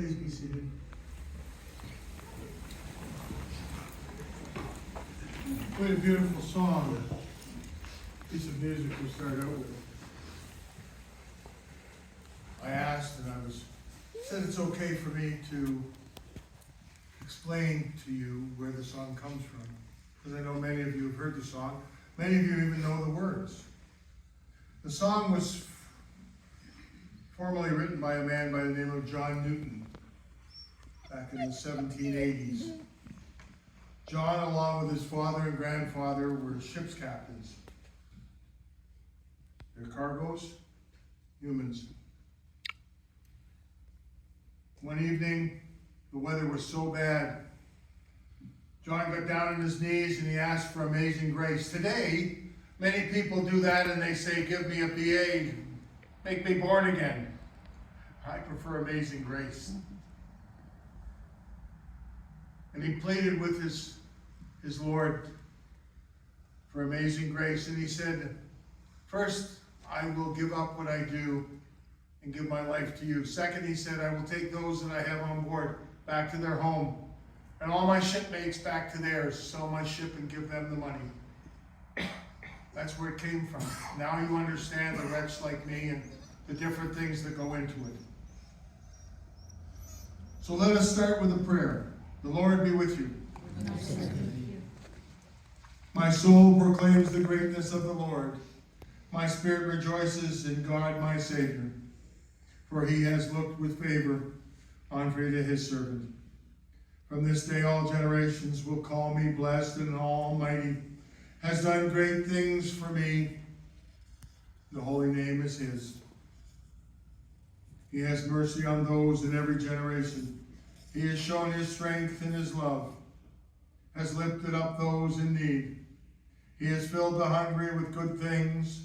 Please be seated. What a beautiful song, piece of music we start out with. I asked and said it's okay for me to explain to you where the song comes from, because I know many of you have heard the song. Many of you even know the words. The song was formerly written by a man by the name of John Newton back in the 1780s. John, along with his father and grandfather, were ship's captains. Their cargoes, humans. One evening, the weather was so bad, John got down on his knees and he asked for amazing grace. Today, many people do that and they say, give me a BA, make me born again. I prefer amazing grace. And he pleaded with his Lord for amazing grace. And he said, first, I will give up what I do and give my life to you. Second, he said, I will take those that I have on board back to their home, and all my shipmates back to theirs, sell my ship and give them the money. That's where it came from. Now you understand the wretch like me and the different things that go into it. So let us start with a prayer. The Lord be with you. My soul proclaims the greatness of the Lord. My spirit rejoices in God my Savior, for he has looked with favor on Freda his servant. From this day all generations will call me blessed, and Almighty has done great things for me. The holy name is his. He has mercy on those in every generation. He has shown his strength and his love, has lifted up those in need. He has filled the hungry with good things.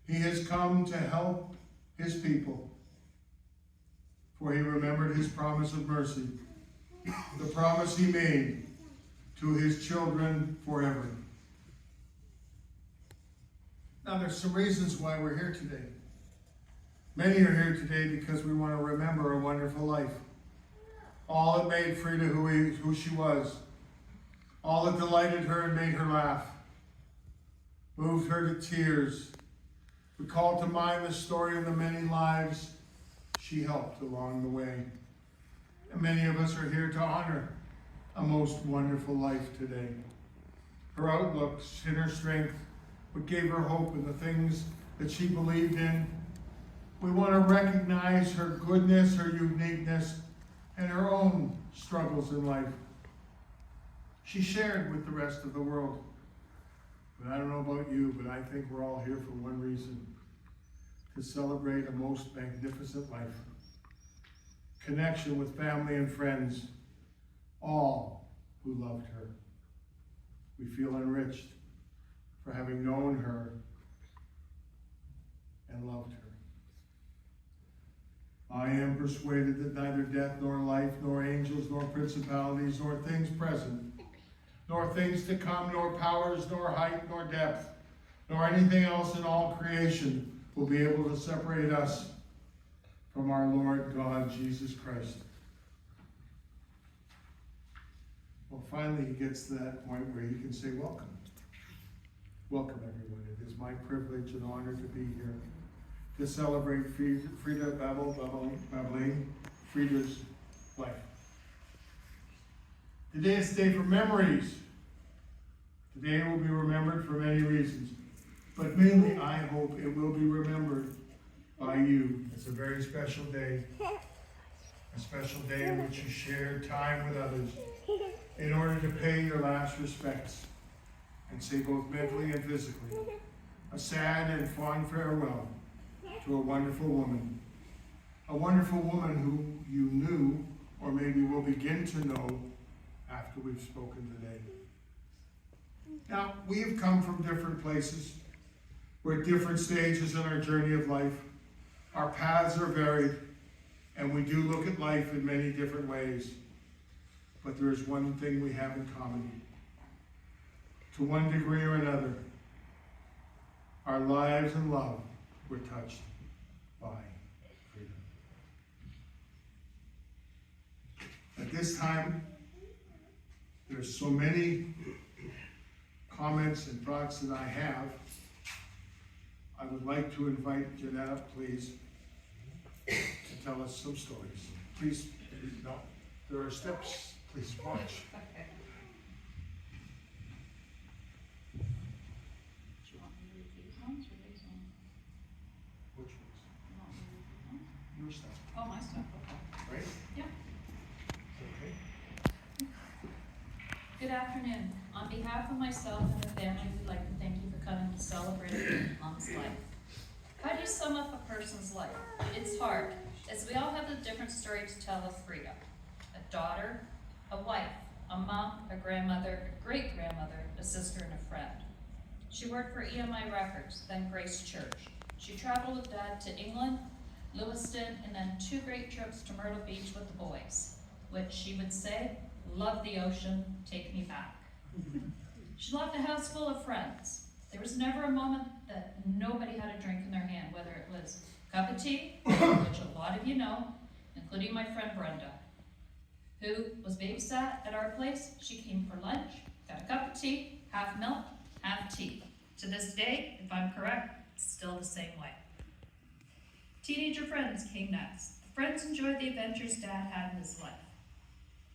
He has come to help his people, for he remembered his promise of mercy, the promise he made to his children forever. Now there's some reasons why we're here today. Many are here today because we want to remember a wonderful life. All that made Freda who she was. All that delighted her and made her laugh. Moved her to tears. We call to mind the story of the many lives she helped along the way. And many of us are here to honor a most wonderful life today. Her outlooks and her strength, what gave her hope in the things that she believed in. We want to recognize her goodness, her uniqueness, and her own struggles in life. She shared with the rest of the world. But I don't know about you, but I think we're all here for one reason: to celebrate a most magnificent life. Connection with family and friends, all who loved her. We feel enriched for having known her and loved her. I am persuaded that neither death, nor life, nor angels, nor principalities, nor things present, nor things to come, nor powers, nor height, nor depth, nor anything else in all creation will be able to separate us from our Lord God, Jesus Christ. Well, finally he gets to that point where he can say, welcome. Welcome, everyone. It is my privilege and honor to be here to celebrate Freda Babelin, Freda's life. Today is a day for memories. Today will be remembered for many reasons, but mainly I hope it will be remembered by you. It's a very special day, a special day in which you shared time with others in order to pay your last respects and say, both mentally and physically, a sad and fond farewell to a wonderful woman who you knew, or maybe will begin to know after we've spoken today. Now, we have come from different places. We're at different stages in our journey of life. Our paths are varied, and we do look at life in many different ways. But there is one thing we have in common. To one degree or another, our lives and love were touched by freedom. At this time, there's so many comments and thoughts that I have. I would like to invite Jeanette up, please, to tell us some stories. Please, no, there are steps. Please watch. Okay. Do you want me to read these ones or these ones? Which ones? You want me to read these ones? Your stuff, Oh, my stuff, okay. right? Yeah. Okay. Good afternoon. On behalf of myself and the family, we'd like to thank you for coming to celebrate Mom's life. How do you sum up a person's life? It's hard, as we all have a different story to tell of Freda. A daughter, a wife, a mom, a grandmother, a great-grandmother, a sister, and a friend. She worked for EMI Records, then Grace Church. She traveled with Dad to England, Lewiston, and then 2 great trips to Myrtle Beach with the boys, which she would say, love the ocean, take me back. She left a house full of friends. There was never a moment that nobody had a drink in their hand, whether it was a cup of tea, which a lot of you know, including my friend Brenda, who was babysat at our place. She came for lunch, got a cup of tea, half milk, half tea. To this day, if I'm correct, it's still the same way. Teenager friends came next. The friends enjoyed the adventures Dad had in his life.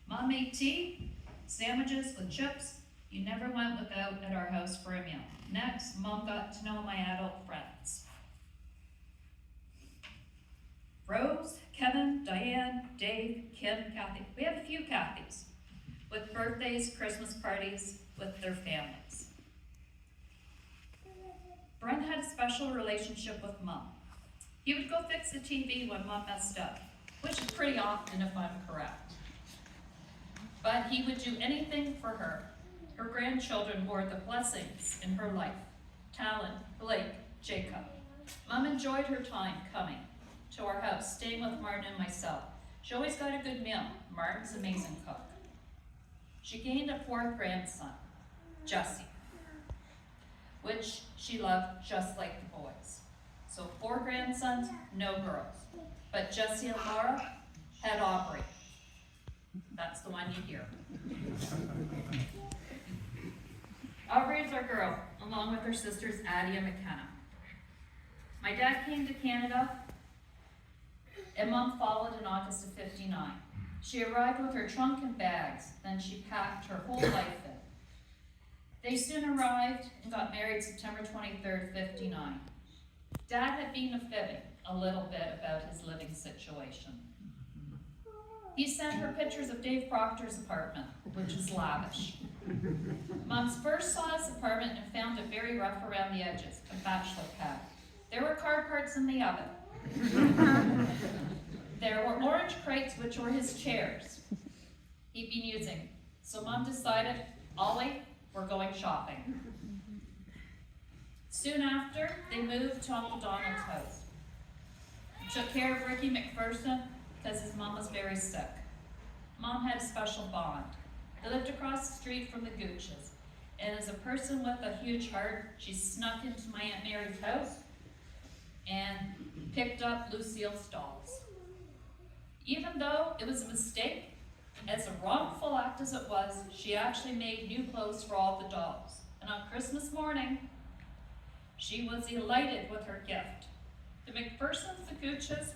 Mom made tea, sandwiches with chips. You never went without at our house for a meal. Next, Mom got to know my adult friends. Rose, Kevin, Diane, Dave, Kim, Kathy. We have a few Kathys, with birthdays, Christmas parties, with their families. Brent had a special relationship with Mom. He would go fix the TV when Mom messed up, which is pretty often if I'm correct. But he would do anything for her. Her grandchildren bore the blessings in her life. Talon, Blake, Jacob. Mom enjoyed her time coming to our house, staying with Martin and myself. She always got a good meal. Martin's an amazing cook. She gained a 4th grandson, Jesse, which she loved just like the boys. So 4 grandsons, no girls. But Jesse and Laura had Aubrey. That's the one you hear. Aubrey is our girl, along with her sisters Addie and McKenna. My dad came to Canada, and Mom followed in August of '59. She arrived with her trunk and bags, then she packed her whole life in. They soon arrived and got married September 23rd, '59. Dad had been fibbing a little bit about his living situation. He sent her pictures of Dave Proctor's apartment, which is lavish. Mom's first saw his apartment and found it very rough around the edges, a bachelor pad. There were card parts in the oven. There were orange crates, which were his chairs he'd been using. So Mom decided, Ollie, we're going shopping. Soon after, they moved to Uncle Donald's house. Took care of Ricky McPherson because his mom was very sick. Mom had a special bond. They lived across the street from the Gooches. And as a person with a huge heart, she snuck into my Aunt Mary's house and picked up Lucille's dolls. Even though it was a mistake, as a wrongful act as it was, she actually made new clothes for all the dolls. And on Christmas morning, she was elated with her gift. The McPhersons, the Gooches,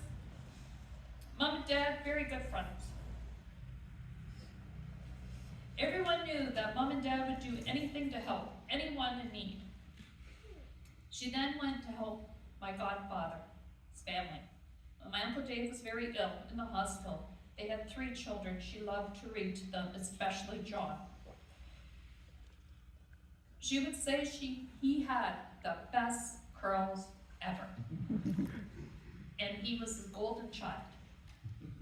Mom and Dad, very good friends. Everyone knew that Mom and Dad would do anything to help anyone in need. She then went to help my godfather's family. When my Uncle Dave was very ill in the hospital, they had 3 children. She loved to read to them, especially John. She would say he had the best curls ever. And he was the golden child.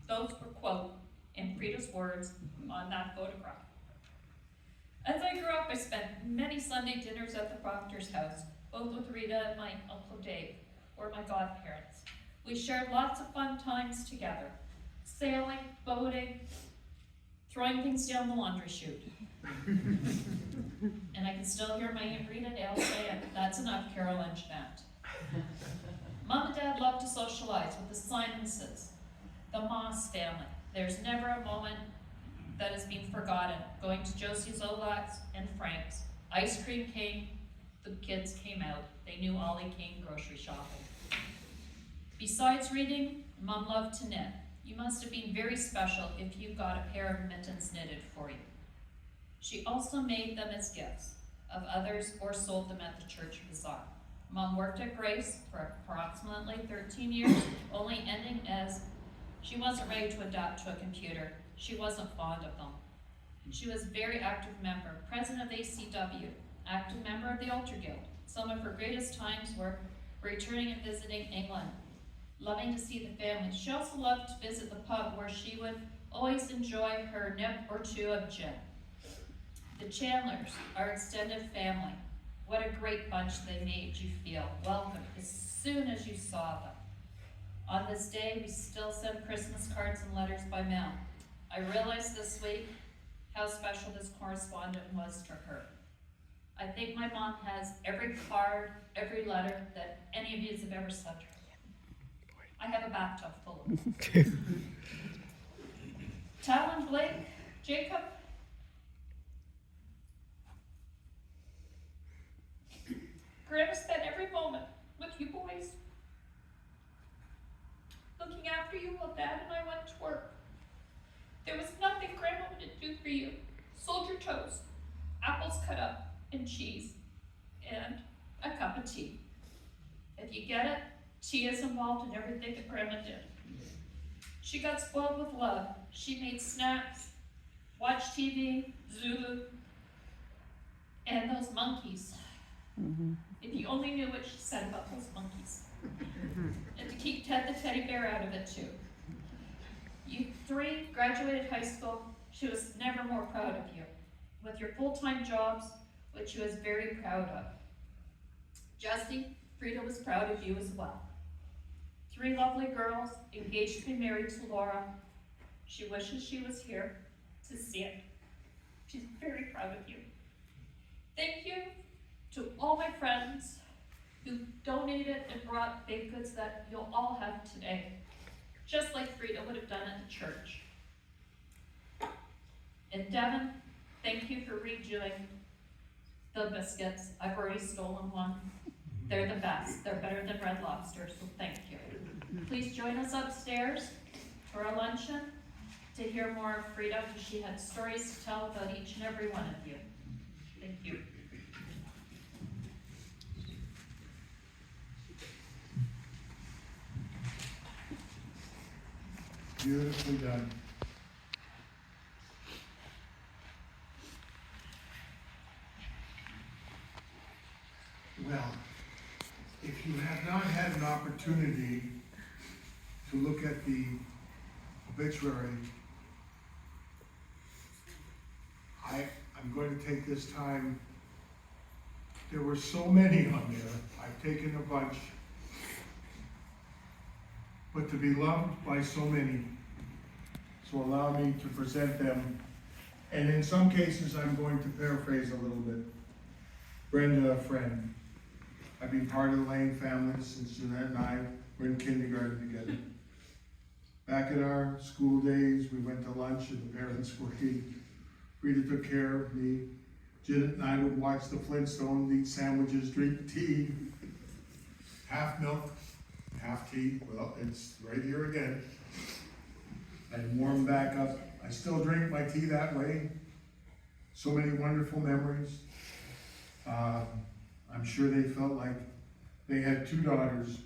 Those were quote in Freda's words on that photograph. As I grew up, I spent many Sunday dinners at the Proctor's house, both with Rita and my Uncle Dave, or my godparents. We shared lots of fun times together, sailing, boating, throwing things down the laundry chute. And I can still hear my Aunt Rita Dale saying, "That's enough, Carol and Jeanette." Mom and Dad loved to socialize with the Simonses, the Moss family. There's never a moment that has been forgotten, going to Josie Zolak's and Frank's. Ice cream came, the kids came out. They knew Ollie came grocery shopping. Besides reading, Mom loved to knit. You must have been very special if you got a pair of mittens knitted for you. She also made them as gifts of others or sold them at the church bazaar. Mom worked at Grace for approximately 13 years, only ending as she wasn't ready to adapt to a computer. She wasn't fond of them. She was a very active member, president of ACW, active member of the Altar Guild. Some of her greatest times were returning and visiting England, loving to see the family. She also loved to visit the pub where she would always enjoy her nip or two of gin. The Chandlers, our extended family. What a great bunch they made you feel welcome as soon as you saw them. On this day, we still send Christmas cards and letters by mail. I realized this week how special this correspondent was to her. I think my mom has every card, every letter that any of you have ever sent her. I have a bathtub full of them. Talon, Blake, Jacob. Grandma spent every moment with you boys, looking after you while Dad and I went to work. There was nothing Grandma wouldn't do for you. Soldier toast, apples cut up, and cheese, and a cup of tea. If you get it, tea is involved in everything that Grandma did. She got spoiled with love. She made snacks, watched TV, Zulu, and those monkeys. Mm-hmm. If you only knew what she said about those monkeys. And to keep Ted the teddy bear out of it too. You three graduated high school. She was never more proud of you. With your full-time jobs, which she was very proud of. Jessie, Freda was proud of you as well. 3 lovely girls, engaged to be married to Laura. She wishes she was here to see it. She's very proud of you. Thank you to all my friends who donated and brought baked goods that you'll all have today, just like Freda would have done at the church. And Devin, thank you for redoing the biscuits. I've already stolen one. They're the best. They're better than Red Lobster, so thank you. Please join us upstairs for a luncheon to hear more of Freda, because she had stories to tell about each and every one of you. Thank you. Beautifully done. Well, if you have not had an opportunity to look at the obituary, I'm going to take this time. There were so many on there. I've taken a bunch. But to be loved by so many, so allow me to present them. And in some cases, I'm going to paraphrase a little bit. Brenda, a friend. I've been part of the Lane family since Jeanette and I were in kindergarten together. Back in our school days, we went to lunch and the parents were eating. Freda took care of me. Jeanette and I would watch the Flintstones, eat sandwiches, drink tea, half milk, half tea. Well, it's right here again. I'd warm back up. I still drink my tea that way. So many wonderful memories. I'm sure they felt like they had 2 daughters.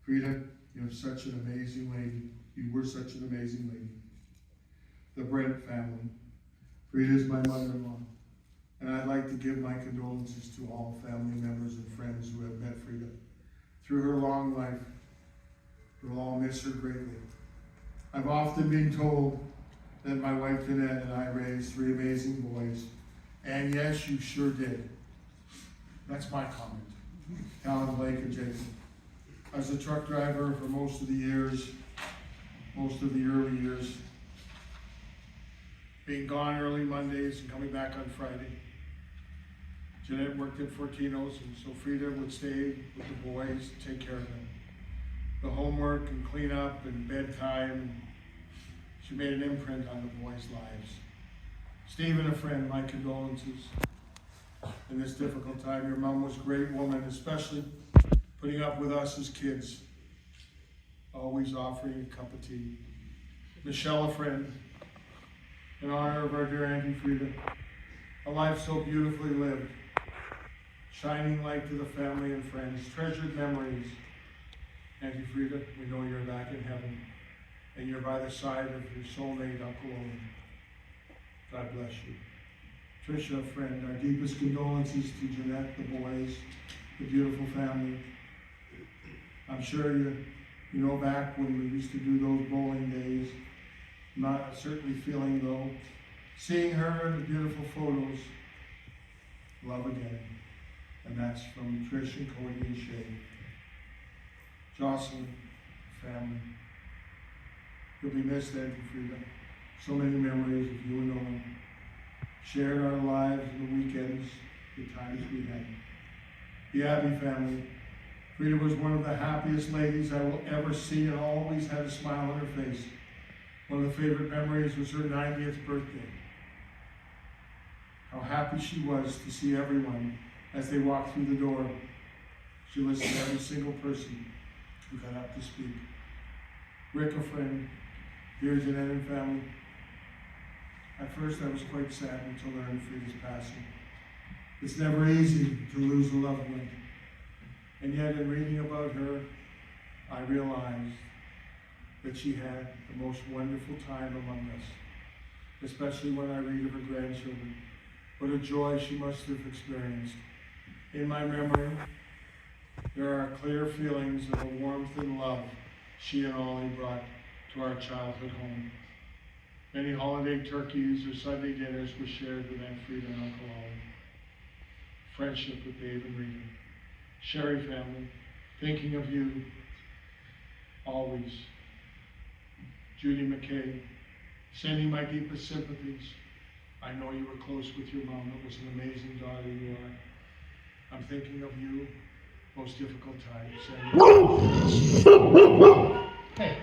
Freda, you're such an amazing lady. You were such an amazing lady. The Brent family. Freda is my mother-in-law. And I'd like to give my condolences to all family members and friends who have met Freda through her long life. We'll all miss her greatly. I've often been told that my wife Jeanette and I raised 3 amazing boys. And yes, you sure did. That's my comment. Talon, Blake, and Jacob. I was a truck driver for most of the years, most of the early years. Being gone early Mondays and coming back on Friday. Jeanette worked at Fortino's, and so Freda would stay with the boys, take care of them. The homework and cleanup and bedtime. She made an imprint on the boys' lives. Stephen, a friend, my condolences. In this difficult time, your mom was a great woman, especially putting up with us as kids, always offering a cup of tea. Michelle, a friend, in honor of our dear Auntie Freda, a life so beautifully lived, shining light to the family and friends, treasured memories. Auntie Freda, we know you're back in heaven, and you're by the side of your soulmate, Uncle Owen. God bless you. Tricia, a friend, our deepest condolences to Jeanette, the boys, the beautiful family. I'm sure you know back when we used to do those bowling days, not certainly feeling though, seeing her in the beautiful photos, love again. And that's from Trish and Cody and Shay. Jocelyn, family. You'll be missed, Auntie Freda. So many memories of you and Owen. Shared our lives and the weekends, the times we had. The Abbey family. Freda was one of the happiest ladies I will ever see and always had a smile on her face. One of the favorite memories was her 90th birthday. How happy she was to see everyone as they walked through the door. She listened to every single person who got up to speak. Rick, a friend, dear Jeanette and family. At first I was quite sad until I learned Freda's passing. It's never easy to lose a loved one. And yet in reading about her, I realized that she had the most wonderful time among us, especially when I read of her grandchildren. What a joy she must have experienced. In my memory, there are clear feelings of a warmth and love she and Ollie brought to our childhood home. Many holiday turkeys or Sunday dinners were shared with Aunt Freda and Uncle Ollie. Friendship with Dave and Rita. Sherry family, thinking of you always. Judy McKay, sending my deepest sympathies. I know you were close with your mom. It was an amazing daughter you are. I'm thinking of you, most difficult time. Hey.